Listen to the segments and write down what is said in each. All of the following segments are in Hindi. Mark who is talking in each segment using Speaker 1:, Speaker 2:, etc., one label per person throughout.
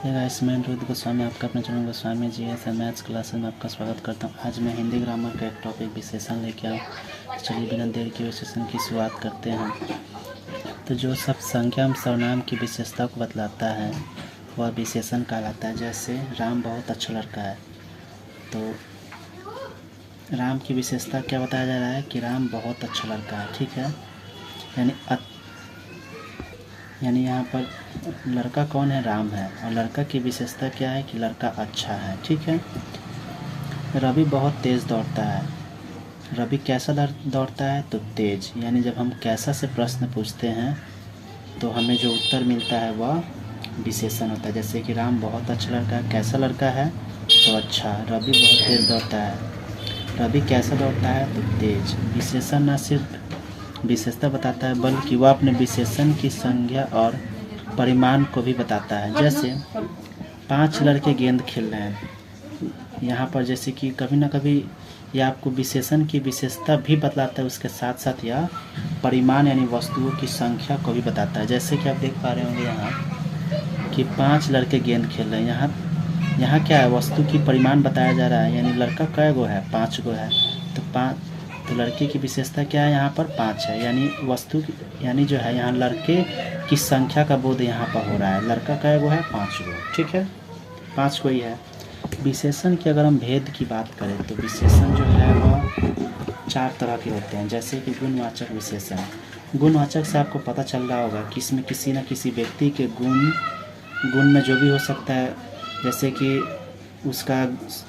Speaker 1: हे गाइस, मैं रोहित गोस्वामी आपका अपने channel Goswami G S maths classes में आपका स्वागत करता हूँ। आज मैं हिंदी ग्रामर का एक टॉपिक विशेषण लेके आऊँ। चलिए बिना देर के विशेषण की शुरुआत करते हैं। तो जो सब संख्या में सर्वनाम की विशेषता को बतलाता है वह विशेषण कहलाता है। जैसे राम बहुत अच्छा लड़का है, तो राम की विशेषता क्या बताया जा रहा है कि राम बहुत अच्छा लड़का है। ठीक है, यानी यहाँ पर लड़का कौन है? राम है। और लड़का की विशेषता क्या है कि लड़का अच्छा है। ठीक है। रवि बहुत तेज़ दौड़ता है। रवि कैसा दौड़ता है? तो तेज़। यानी जब हम कैसा से प्रश्न पूछते हैं तो हमें जो उत्तर मिलता है वह विशेषण होता है। जैसे कि राम बहुत अच्छा लड़का है, कैसा लड़का है? तो अच्छा। रवि बहुत तेज़ दौड़ता है। रवि कैसा दौड़ता है? तो तेज़। विशेषण न सिर्फ विशेषता बताता है बल्कि वह अपने विशेषण की संज्ञा और परिमाण को भी बताता है। जैसे 5 लड़के गेंद खेल रहे हैं, यहाँ पर जैसे कि कभी ना कभी यह आपको विशेषण की विशेषता भी बतलाता है, उसके साथ साथ यह परिमाण यानी वस्तुओं की संख्या को भी बताता है। जैसे कि आप देख पा रहे होंगे यहाँ कि 5 लड़के गेंद खेल रहे हैं। यहाँ क्या है? वस्तु की परिमाण बताया जा रहा है, यानी लड़का कै गो है? 5 गो है। तो लड़के की विशेषता क्या है? यहाँ पर 5 है। यानी वस्तु यानी जो है यहाँ लड़के की संख्या का बोध यहाँ पर हो रहा है। लड़का कै गो है? 5 गो। ठीक है, 5 गो ही है। विशेषण की अगर हम भेद की बात करें तो विशेषण जो है वह 4 तरह के होते हैं। जैसे कि गुणवाचक विशेषण। गुणवाचक से आपको पता चल रहा होगा कि इसमें किसी न किसी व्यक्ति के गुण में जो भी हो सकता है, जैसे कि उसका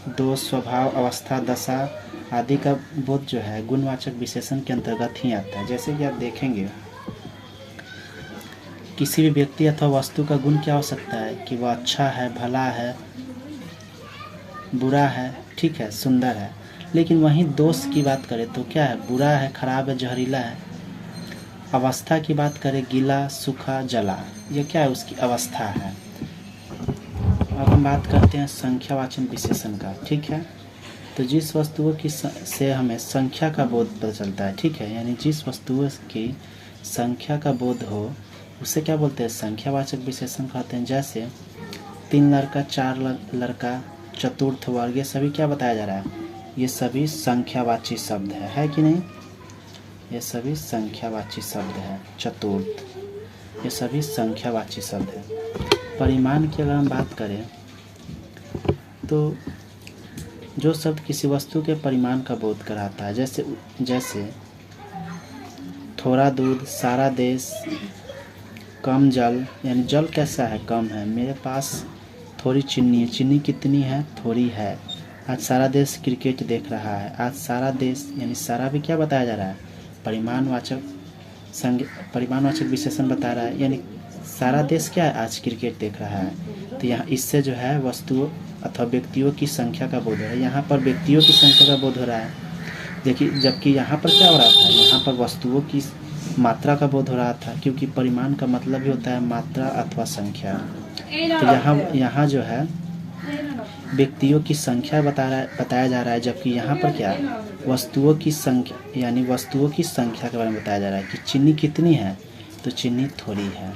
Speaker 1: दोष, स्वभाव, अवस्था, दशा आदि का बोध जो है गुणवाचक विशेषण के अंतर्गत ही आता है। जैसे कि आप देखेंगे किसी भी व्यक्ति अथवा वस्तु का गुण क्या हो सकता है कि वह अच्छा है, भला है, बुरा है, ठीक है, सुंदर है। लेकिन वहीं दोष की बात करें तो क्या है? बुरा है, खराब है, जहरीला है। अवस्था की बात करें, गीला, सूखा, जला, ये क्या है? उसकी अवस्था है। अब हम बात करते हैं संख्यावाचक विशेषण का। ठीक है, तो जिस वस्तुओं की से हमें संख्या का बोध पता चलता है, ठीक है, यानी जिस वस्तुओं की संख्या का बोध हो उसे क्या बोलते हैं? संख्यावाचक विशेषण कहते हैं। जैसे 3 लड़का, 4 लड़का, चतुर्थ वर्ग, ये सभी क्या बताया जा रहा है? ये सभी संख्यावाची शब्द है कि नहीं? ये सभी संख्यावाची शब्द है। चतुर्थ, ये सभी संख्यावाची शब्द है। परिमाण की अगर हम बात करें तो जो शब्द किसी वस्तु के परिमाण का बोध कराता है, जैसे थोड़ा दूध, सारा देश, कम जल, यानी जल कैसा है? कम है। मेरे पास थोड़ी चीनी है। चीनी कितनी है? थोड़ी है। आज सारा देश क्रिकेट देख रहा है। आज सारा देश, यानी सारा भी क्या बताया जा रहा है? परिमाणवाचक विशेषण बता रहा है। यानी सारा देश क्या है? आज क्रिकेट देख रहा है। तो यहाँ इससे जो है वस्तुओं अथवा व्यक्तियों की संख्या का बोध हो रहा है। यहाँ पर व्यक्तियों की संख्या का बोध हो रहा है। देखिए, जबकि यहाँ पर क्या हो रहा था? यहाँ पर वस्तुओं की मात्रा का बोध हो रहा था, क्योंकि परिमाण का मतलब ही होता है मात्रा अथवा संख्या। तो यहाँ जो है व्यक्तियों की संख्या बताया जा रहा है, जबकि यहाँ पर क्या? वस्तुओं की संख्या, यानी वस्तुओं की संख्या के बारे में बताया जा रहा है कि चीनी कितनी है? तो चीनी थोड़ी है।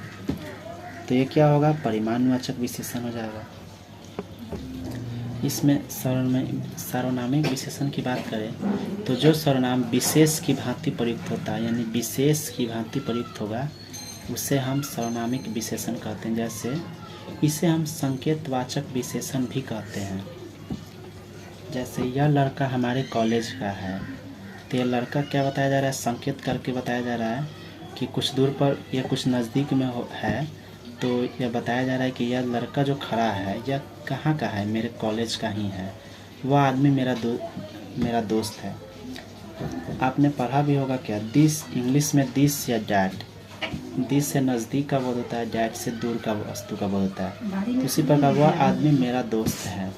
Speaker 1: तो ये क्या होगा? परिमाणवाचक विशेषण हो जाएगा। इसमें सर्वनामिक विशेषण की बात करें तो जो सर्वनाम विशेष की भांति प्रयुक्त होता है, यानी विशेष की भांति प्रयुक्त होगा, उसे हम सर्वनामिक विशेषण कहते हैं। जैसे इसे हम संकेतवाचक विशेषण भी कहते हैं। जैसे यह लड़का हमारे कॉलेज का है, तो यह लड़का क्या बताया जा रहा है? संकेत करके बताया जा रहा है कि कुछ दूर पर या कुछ नज़दीक में है। तो यह बताया जा रहा है कि यह लड़का जो खड़ा है यह कहाँ का है? मेरे कॉलेज का ही है। वह आदमी मेरा दोस्त है। आपने पढ़ा भी होगा क्या? दिस, इंग्लिश में दिस या डैट। दिस से नज़दीक का बोध होता है, डैट से दूर का वस्तु का बोध होता है। उसी प्रकार वह आदमी मेरा दोस्त है,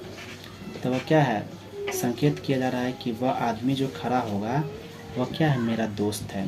Speaker 1: तो वह क्या है? संकेत किया जा रहा है कि वह आदमी जो खड़ा होगा वह क्या है? मेरा दोस्त है।